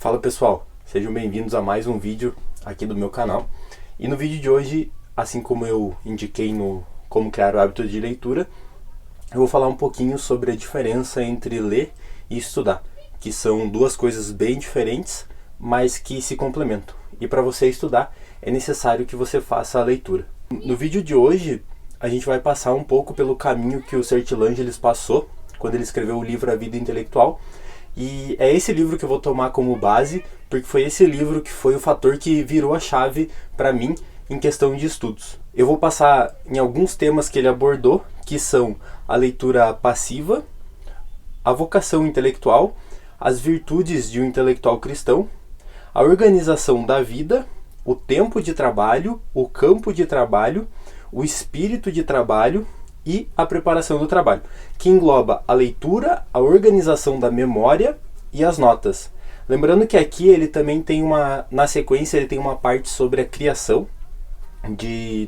Fala pessoal, sejam bem-vindos a mais um vídeo aqui do meu canal. E no vídeo de hoje, assim como eu indiquei no Como Criar o Hábito de Leitura, eu vou falar um pouquinho sobre a diferença entre ler e estudar, que são duas coisas bem diferentes, mas que se complementam. E para você estudar, é necessário que você faça a leitura. No vídeo de hoje, a gente vai passar um pouco pelo caminho que o Sr. Langeles passou quando ele escreveu o livro A Vida Intelectual. E é esse livro que eu vou tomar como base, porque foi esse livro que foi o fator que virou a chave para mim em questão de estudos. Eu vou passar em alguns temas que ele abordou, que são a leitura passiva, a vocação intelectual, as virtudes de um intelectual cristão, a organização da vida, o tempo de trabalho, o campo de trabalho, o espírito de trabalho e a preparação do trabalho, que engloba a leitura, a organização da memória e as notas. Lembrando que aqui ele também tem na sequência ele tem uma parte sobre a criação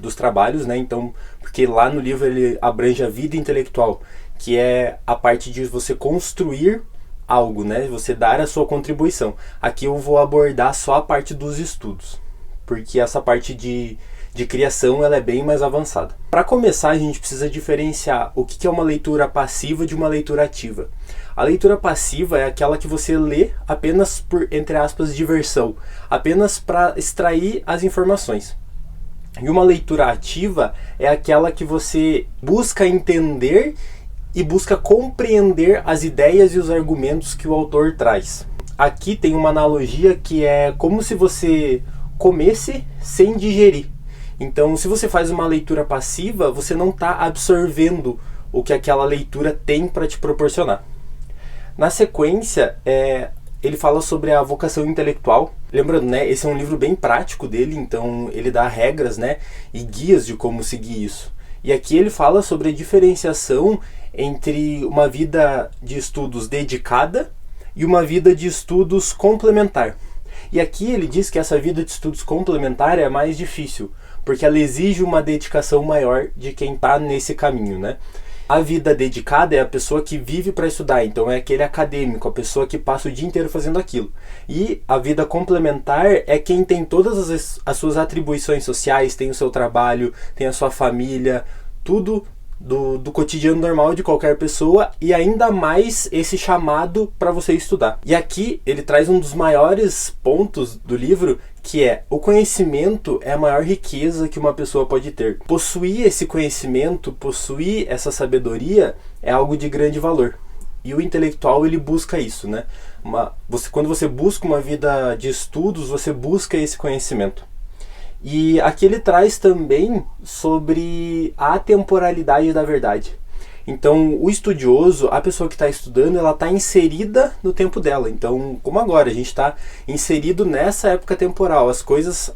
dos trabalhos, né? Então, porque lá no livro ele abrange a vida intelectual, que é a parte de você construir algo, né? Você dar a sua contribuição. Aqui eu vou abordar só a parte dos estudos, porque essa parte de criação ela é bem mais avançada. Para começar, a gente precisa diferenciar o que é uma leitura passiva de uma leitura ativa. A leitura passiva é aquela que você lê apenas por, entre aspas, diversão, apenas para extrair as informações. E uma leitura ativa é aquela que você busca entender e busca compreender as ideias e os argumentos que o autor traz. Aqui tem uma analogia que é como se você comesse sem digerir. Então, se você faz uma leitura passiva, você não está absorvendo o que aquela leitura tem para te proporcionar. Na sequência, ele fala sobre a vocação intelectual. Lembrando, né, esse é um livro bem prático dele, então ele dá regras, né, e guias de como seguir isso. E aqui ele fala sobre a diferenciação entre uma vida de estudos dedicada e uma vida de estudos complementar. E aqui ele diz que essa vida de estudos complementar é mais difícil, porque ela exige uma dedicação maior de quem está nesse caminho, né? A vida dedicada é a pessoa que vive para estudar, então é aquele acadêmico, a pessoa que passa o dia inteiro fazendo aquilo. E a vida complementar é quem tem todas as suas atribuições sociais, tem o seu trabalho, tem a sua família, tudo do cotidiano normal de qualquer pessoa, e ainda mais esse chamado para você estudar. E aqui ele traz um dos maiores pontos do livro, que é: o conhecimento é a maior riqueza que uma pessoa pode ter. Possuir esse conhecimento, possuir essa sabedoria é algo de grande valor. E o intelectual ele busca isso, né? Quando você busca uma vida de estudos, você busca esse conhecimento. E aqui ele traz também sobre a atemporalidade da verdade. Então, o estudioso, a pessoa que está estudando, ela está inserida no tempo dela. Então, como agora, a gente está inserido nessa época temporal. As coisas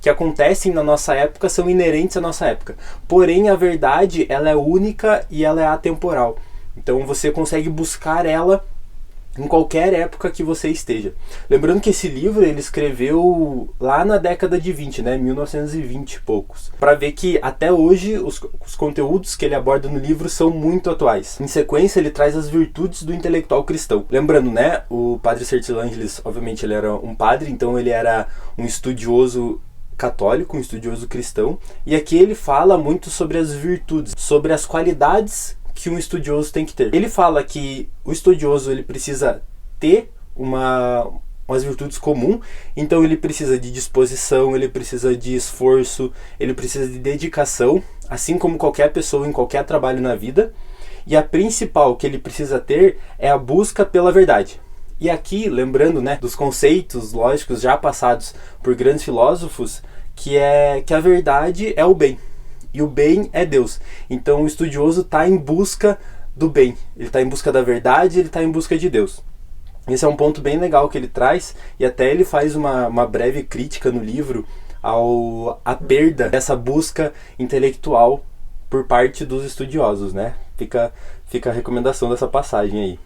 que acontecem na nossa época são inerentes à nossa época. Porém, a verdade, ela é única e ela é atemporal. Então, você consegue buscar ela em qualquer época que você esteja. Lembrando que esse livro ele escreveu lá na década de 20, né, 1920 e poucos. Para ver que até hoje os conteúdos que ele aborda no livro são muito atuais. Em sequência, ele traz as virtudes do intelectual cristão. Lembrando, né, o padre Sr. Langeles, obviamente ele era um padre, então ele era um estudioso católico, um estudioso cristão. E aqui ele fala muito sobre as virtudes, sobre as qualidades que um estudioso tem que ter. Ele fala que o estudioso ele precisa ter umas virtudes comuns, então ele precisa de disposição, ele precisa de esforço, ele precisa de dedicação, assim como qualquer pessoa em qualquer trabalho na vida. E a principal que ele precisa ter é a busca pela verdade. E aqui, lembrando, né, dos conceitos lógicos já passados por grandes filósofos, que a verdade é o bem. E o bem é Deus. Então o estudioso está em busca do bem. Ele está em busca da verdade, ele está em busca de Deus. Esse é um ponto bem legal que ele traz, e até ele faz uma breve crítica no livro à perda dessa busca intelectual por parte dos estudiosos, né? Fica a recomendação dessa passagem aí.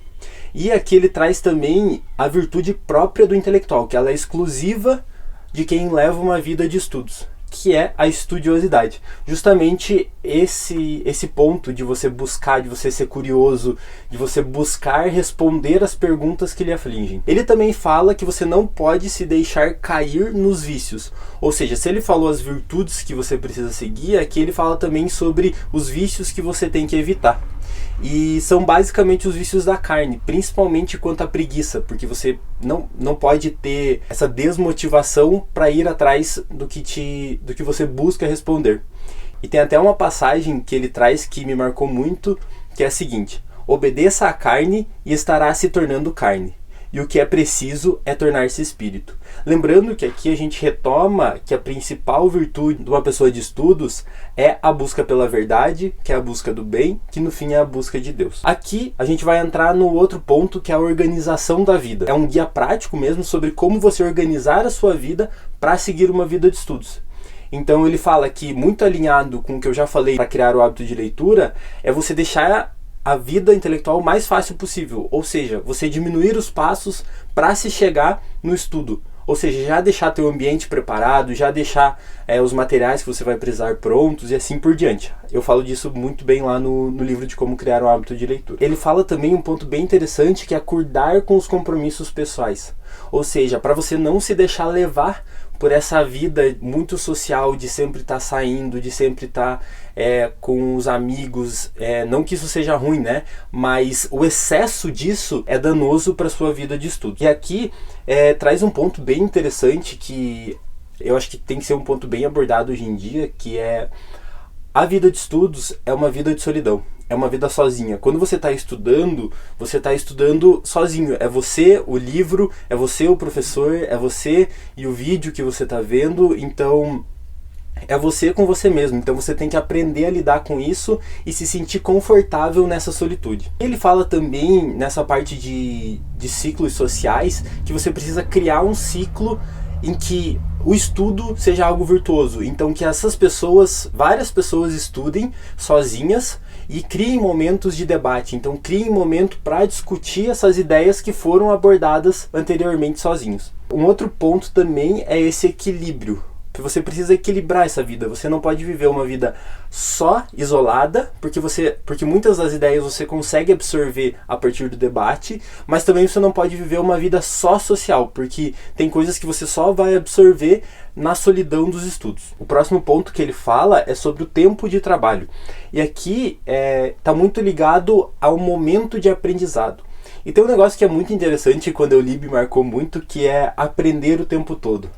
E aqui ele traz também a virtude própria do intelectual, que ela é exclusiva de quem leva uma vida de estudos, que é a estudiosidade. Justamente esse ponto de você buscar, de você ser curioso, de você buscar responder as perguntas que lhe afligem. Ele também fala que você não pode se deixar cair nos vícios. Ou seja, se ele falou as virtudes que você precisa seguir, aqui ele fala também sobre os vícios que você tem que evitar. E são basicamente os vícios da carne, principalmente quanto à preguiça, porque você não pode ter essa desmotivação para ir atrás do que você busca responder. E tem até uma passagem que ele traz que me marcou muito, que é a seguinte: obedeça à carne e estará se tornando carne. E o que é preciso é tornar-se espírito. Lembrando que aqui a gente retoma que a principal virtude de uma pessoa de estudos é a busca pela verdade, que é a busca do bem, que no fim é a busca de Deus. Aqui a gente vai entrar no outro ponto, que é a organização da vida. É um guia prático mesmo sobre como você organizar a sua vida para seguir uma vida de estudos. Então ele fala que, muito alinhado com o que eu já falei para criar o hábito de leitura, é você deixar a vida intelectual o mais fácil possível, ou seja, você diminuir os passos para se chegar no estudo, ou seja, já deixar teu ambiente preparado, já deixar os materiais que você vai precisar prontos e assim por diante. Eu falo disso muito bem lá no livro de como criar um hábito de leitura. Ele fala também um ponto bem interessante, que é acordar com os compromissos pessoais, ou seja, para você não se deixar levar por essa vida muito social de sempre estar saindo, de sempre estar com os amigos, não que isso seja ruim, né? Mas o excesso disso é danoso para a sua vida de estudo. E aqui traz um ponto bem interessante, que eu acho que tem que ser um ponto bem abordado hoje em dia, que é: a vida de estudos é uma vida de solidão. É uma vida sozinha. Quando você está estudando sozinho. É você, o livro, é você, o professor, é você e o vídeo que você está vendo. Então, é você com você mesmo. Então você tem que aprender a lidar com isso e se sentir confortável nessa solitude. Ele fala também, nessa parte de ciclos sociais, que você precisa criar um ciclo em que o estudo seja algo virtuoso. Então que várias pessoas estudem sozinhas e criem momentos de debate. Então criem momento para discutir essas ideias que foram abordadas anteriormente sozinhos. Um outro ponto também é esse equilíbrio. Você precisa equilibrar essa vida. Você não pode viver uma vida só isolada, porque muitas das ideias você consegue absorver a partir do debate, mas também você não pode viver uma vida só social, porque tem coisas que você só vai absorver na solidão dos estudos. O próximo ponto que ele fala é sobre o tempo de trabalho. E aqui está muito ligado ao momento de aprendizado. E tem um negócio que é muito interessante, quando eu li me marcou muito, que é aprender o tempo todo.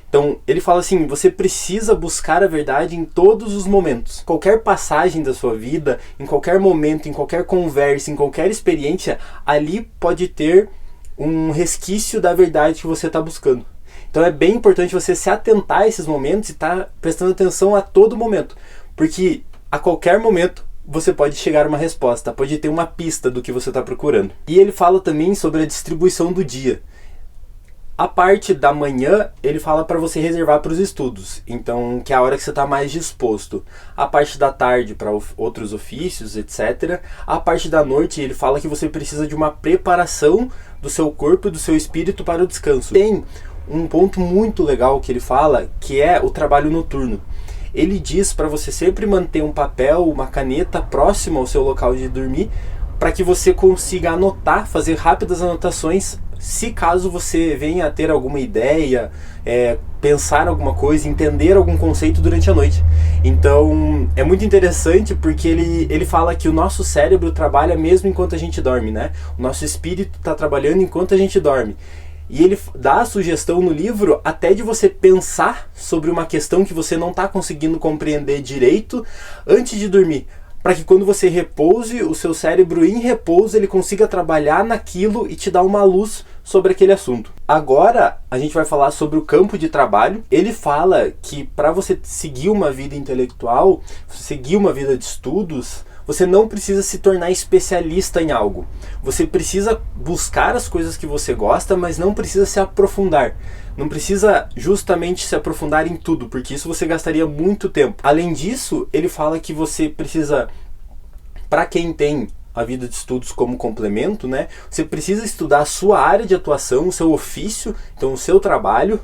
Então, ele fala assim: você precisa buscar a verdade em todos os momentos. Qualquer passagem da sua vida, em qualquer momento, em qualquer conversa, em qualquer experiência, ali pode ter um resquício da verdade que você está buscando. Então é bem importante você se atentar a esses momentos e estar prestando atenção a todo momento. Porque a qualquer momento você pode chegar a uma resposta, pode ter uma pista do que você está procurando. E ele fala também sobre a distribuição do dia. A parte da manhã, ele fala para você reservar para os estudos, então que é a hora que você está mais disposto. A parte da tarde para outros ofícios, etc. A parte da noite, ele fala que você precisa de uma preparação do seu corpo e do seu espírito para o descanso. Tem um ponto muito legal que ele fala, que é o trabalho noturno. Ele diz para você sempre manter um papel, uma caneta próximo ao seu local de dormir, para que você consiga anotar, fazer rápidas anotações, se caso você venha a ter alguma ideia, pensar alguma coisa, entender algum conceito durante a noite. Então é muito interessante, porque ele fala que o nosso cérebro trabalha mesmo enquanto a gente dorme, né? O nosso espírito está trabalhando enquanto a gente dorme. E ele dá a sugestão no livro até de você pensar sobre uma questão que você não está conseguindo compreender direito antes de dormir, para que quando você repouse, o seu cérebro em repouso, ele consiga trabalhar naquilo e te dar uma luz sobre aquele assunto. Agora, a gente vai falar sobre o campo de trabalho. Ele fala que para você seguir uma vida intelectual, seguir uma vida de estudos, você não precisa se tornar especialista em algo. Você precisa buscar as coisas que você gosta, mas não precisa se aprofundar. Não precisa justamente se aprofundar em tudo, porque isso você gastaria muito tempo. Além disso, ele fala que você precisa, para quem tem a vida de estudos como complemento, né, você precisa estudar a sua área de atuação, o seu ofício, então o seu trabalho,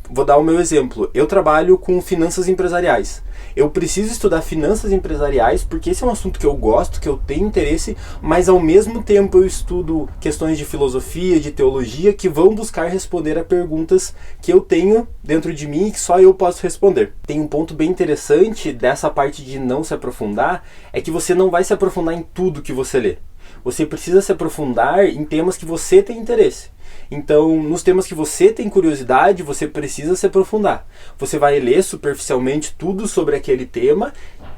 vou dar o meu exemplo. Eu trabalho com finanças empresariais. Eu preciso estudar finanças empresariais porque esse é um assunto que eu gosto, que eu tenho interesse, mas ao mesmo tempo eu estudo questões de filosofia, de teologia, que vão buscar responder a perguntas que eu tenho dentro de mim e que só eu posso responder. Tem um ponto bem interessante dessa parte de não se aprofundar, é que você não vai se aprofundar em tudo que você lê. Você precisa se aprofundar em temas que você tem interesse. Então, nos temas que você tem curiosidade, você precisa se aprofundar. Você vai ler superficialmente tudo sobre aquele tema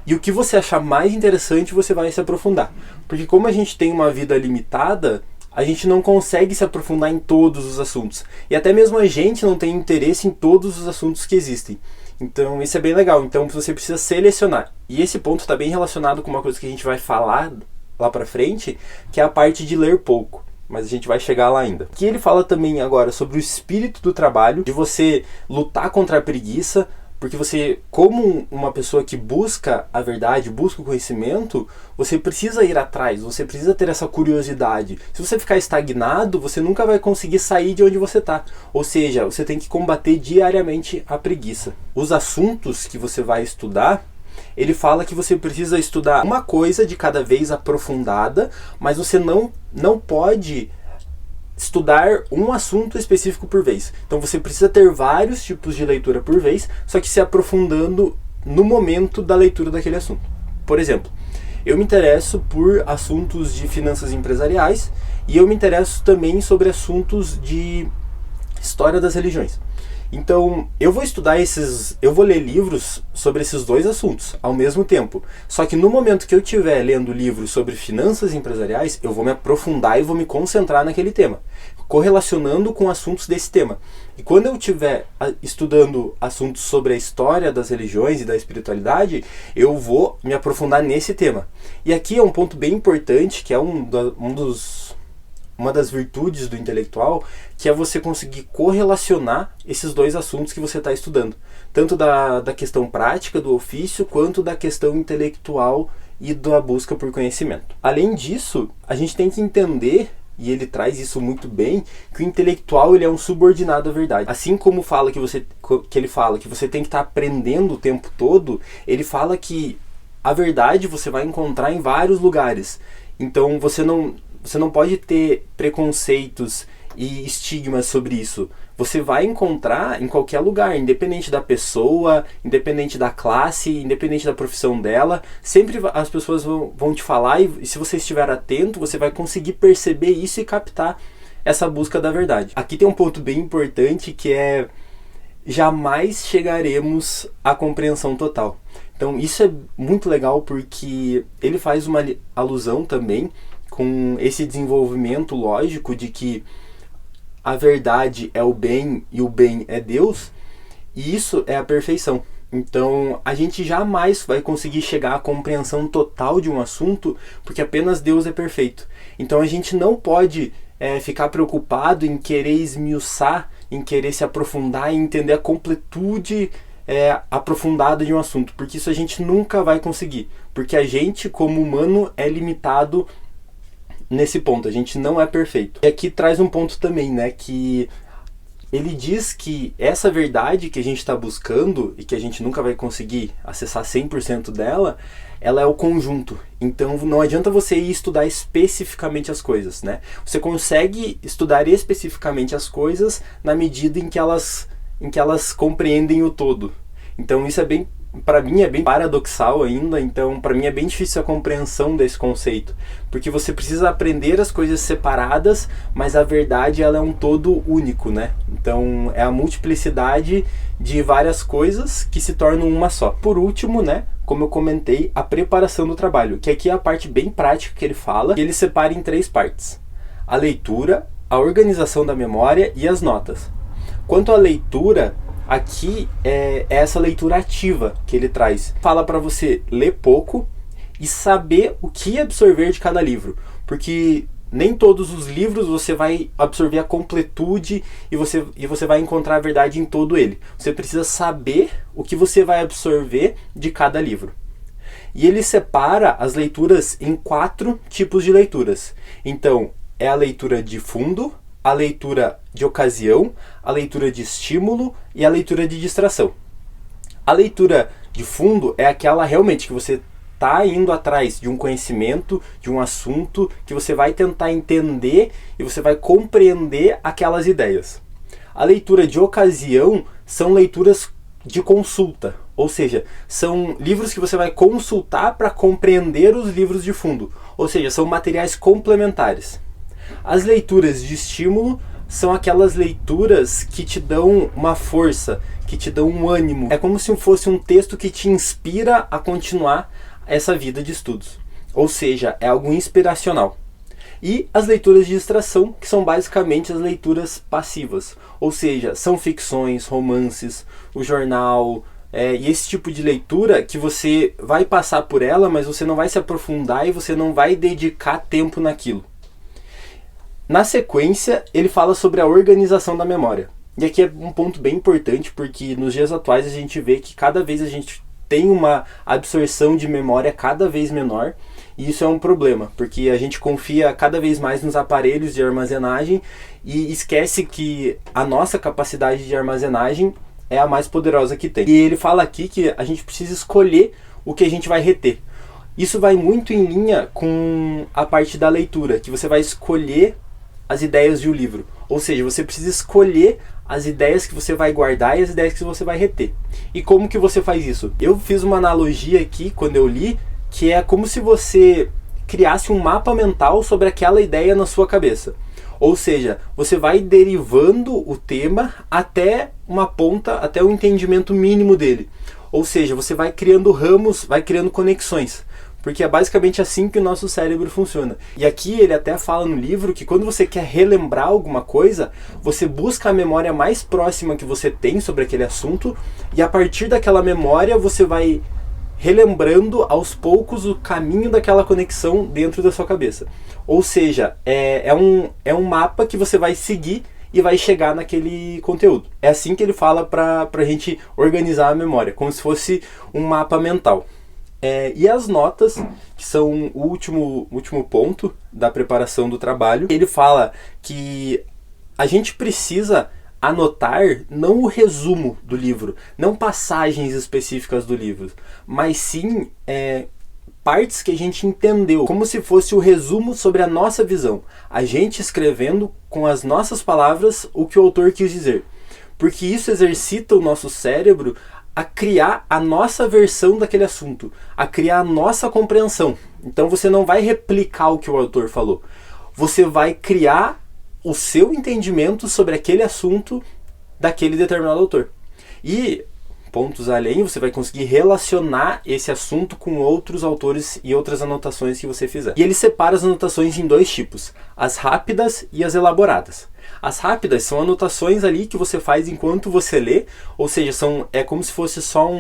e o que você achar mais interessante, você vai se aprofundar. Porque como a gente tem uma vida limitada, a gente não consegue se aprofundar em todos os assuntos. E até mesmo a gente não tem interesse em todos os assuntos que existem. Então, isso é bem legal. Então, você precisa selecionar. E esse ponto está bem relacionado com uma coisa que a gente vai falar lá pra frente, que é a parte de ler pouco. Mas a gente vai chegar lá ainda. Aqui ele fala também agora sobre o espírito do trabalho, de você lutar contra a preguiça, porque você, como uma pessoa que busca a verdade, busca o conhecimento, você precisa ir atrás, você precisa ter essa curiosidade. Se você ficar estagnado, você nunca vai conseguir sair de onde você está. Ou seja, você tem que combater diariamente a preguiça. Os assuntos que você vai estudar, ele fala que você precisa estudar uma coisa de cada vez aprofundada, mas você não pode estudar um assunto específico por vez. Então você precisa ter vários tipos de leitura por vez, só que se aprofundando no momento da leitura daquele assunto. Por exemplo, eu me interesso por assuntos de finanças empresariais e eu me interesso também sobre assuntos de história das religiões. Então, eu vou ler livros sobre esses dois assuntos ao mesmo tempo. Só que no momento que eu estiver lendo livros sobre finanças empresariais, eu vou me aprofundar e vou me concentrar naquele tema, correlacionando com assuntos desse tema. E quando eu estiver estudando assuntos sobre a história das religiões e da espiritualidade, eu vou me aprofundar nesse tema. E aqui é um ponto bem importante, que é uma das virtudes do intelectual, que é você conseguir correlacionar esses dois assuntos que você está estudando. Tanto da questão prática do ofício, quanto da questão intelectual e da busca por conhecimento. Além disso, a gente tem que entender, e ele traz isso muito bem, que o intelectual ele é um subordinado à verdade. Assim como ele fala que você tem que estar aprendendo o tempo todo, ele fala que a verdade você vai encontrar em vários lugares. Então você não pode ter preconceitos e estigmas sobre isso. Você vai encontrar em qualquer lugar, independente da pessoa, independente da classe, independente da profissão dela. Sempre as pessoas vão te falar e se você estiver atento, você vai conseguir perceber isso e captar essa busca da verdade. Aqui tem um ponto bem importante que é: jamais chegaremos à compreensão total. Então isso é muito legal porque ele faz uma alusão também com esse desenvolvimento lógico de que a verdade é o bem e o bem é Deus, e isso é a perfeição. Então a gente jamais vai conseguir chegar à compreensão total de um assunto porque apenas Deus é perfeito. Então a gente não pode ficar preocupado em querer esmiuçar, em querer se aprofundar e entender a completude aprofundada de um assunto, porque isso a gente nunca vai conseguir, porque a gente como humano é limitado nesse ponto, a gente não é perfeito. E aqui traz um ponto também, né, que ele diz que essa verdade que a gente está buscando e que a gente nunca vai conseguir acessar 100% dela, ela é o conjunto. Então não adianta você ir estudar especificamente as coisas, né? Você consegue estudar especificamente as coisas na medida em que elas compreendem o todo. Então isso para mim é bem paradoxal ainda, então para mim é bem difícil a compreensão desse conceito, porque você precisa aprender as coisas separadas, mas a verdade ela é um todo único, né? Então é a multiplicidade de várias coisas que se tornam uma só. Por último, né, como eu comentei, a preparação do trabalho, que aqui é a parte bem prática que ele fala, que ele separa em 3 partes: a leitura, a organização da memória e as notas. Quanto à leitura, aqui é essa leitura ativa que ele traz. Fala para você ler pouco e saber o que absorver de cada livro. Porque nem todos os livros você vai absorver a completude e você vai encontrar a verdade em todo ele. Você precisa saber o que você vai absorver de cada livro. E ele separa as leituras em 4 tipos de leituras. Então, é a leitura de fundo, a leitura de ocasião, a leitura de estímulo e a leitura de distração. A leitura de fundo é aquela realmente que você está indo atrás de um conhecimento, de um assunto, que você vai tentar entender e você vai compreender aquelas ideias. A leitura de ocasião são leituras de consulta, ou seja, são livros que você vai consultar para compreender os livros de fundo, ou seja, são materiais complementares. As leituras de estímulo são aquelas leituras que te dão uma força, que te dão um ânimo. É como se fosse um texto que te inspira a continuar essa vida de estudos. Ou seja, é algo inspiracional. E as leituras de distração, que são basicamente as leituras passivas. Ou seja, são ficções, romances, o jornal, e esse tipo de leitura que você vai passar por ela, mas você não vai se aprofundar e você não vai dedicar tempo naquilo. Na sequência, ele fala sobre a organização da memória. E aqui é um ponto bem importante, porque nos dias atuais a gente vê que cada vez a gente tem uma absorção de memória cada vez menor, e isso é um problema, porque a gente confia cada vez mais nos aparelhos de armazenagem e esquece que a nossa capacidade de armazenagem é a mais poderosa que tem. E ele fala aqui que a gente precisa escolher o que a gente vai reter. Isso vai muito em linha com a parte da leitura, que você vai escolher as ideias de um livro. Ou seja, você precisa escolher as ideias que você vai guardar e as ideias que você vai reter. E como que você faz isso? Eu fiz uma analogia aqui, quando eu li, que é como se você criasse um mapa mental sobre aquela ideia na sua cabeça. Ou seja, você vai derivando o tema até uma ponta, até o entendimento mínimo dele. Ou seja, você vai criando ramos, vai criando conexões. Porque é basicamente assim que o nosso cérebro funciona. E aqui ele até fala no livro que quando você quer relembrar alguma coisa, você busca a memória mais próxima que você tem sobre aquele assunto, e a partir daquela memória você vai relembrando aos poucos o caminho daquela conexão dentro da sua cabeça. Ou seja, é um mapa que você vai seguir e vai chegar naquele conteúdo. É assim que ele fala para a gente organizar a memória, como se fosse um mapa mental. E as notas, que são o último ponto da preparação do trabalho, ele fala que a gente precisa anotar não o resumo do livro, não passagens específicas do livro, mas sim partes que a gente entendeu, como se fosse o resumo sobre a nossa visão, a gente escrevendo com as nossas palavras o que o autor quis dizer, porque isso exercita o nosso cérebro a criar a nossa versão daquele assunto, a criar a nossa compreensão. Então você não vai replicar o que o autor falou, você vai criar o seu entendimento sobre aquele assunto daquele determinado autor. E, pontos além, você vai conseguir relacionar esse assunto com outros autores e outras anotações que você fizer. E ele separa as anotações em dois tipos, as rápidas e as elaboradas. As rápidas são anotações ali que você faz enquanto você lê, ou seja, é como se fosse só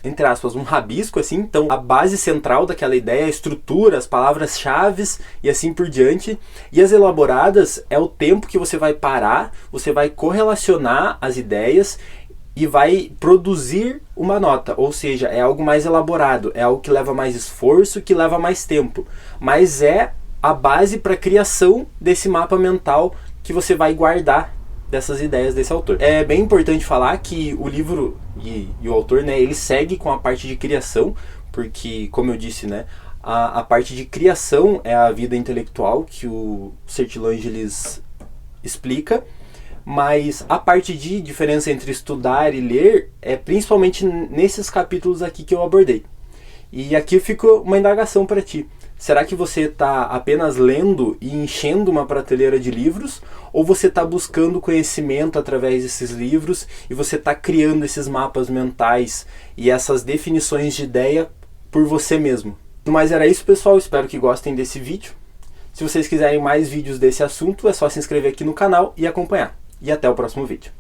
entre aspas, um rabisco, assim. Então, a base central daquela ideia, a estrutura, as palavras-chave e assim por diante. E as elaboradas é o tempo que você vai parar, você vai correlacionar as ideias e vai produzir uma nota, ou seja, é algo mais elaborado, é algo que leva mais esforço, que leva mais tempo, mas é a base para a criação desse mapa mental que você vai guardar dessas ideias desse autor. É bem importante falar que o livro e o autor, né, ele segue com a parte de criação, porque, como eu disse, né, a parte de criação é a vida intelectual que o Sertilangeles explica, mas a parte de diferença entre estudar e ler é principalmente nesses capítulos aqui que eu abordei. E aqui fica uma indagação para ti. Será que você está apenas lendo e enchendo uma prateleira de livros? Ou você está buscando conhecimento através desses livros e você está criando esses mapas mentais e essas definições de ideia por você mesmo? Mas era isso, pessoal. Espero que gostem desse vídeo. Se vocês quiserem mais vídeos desse assunto, é só se inscrever aqui no canal e acompanhar. E até o próximo vídeo.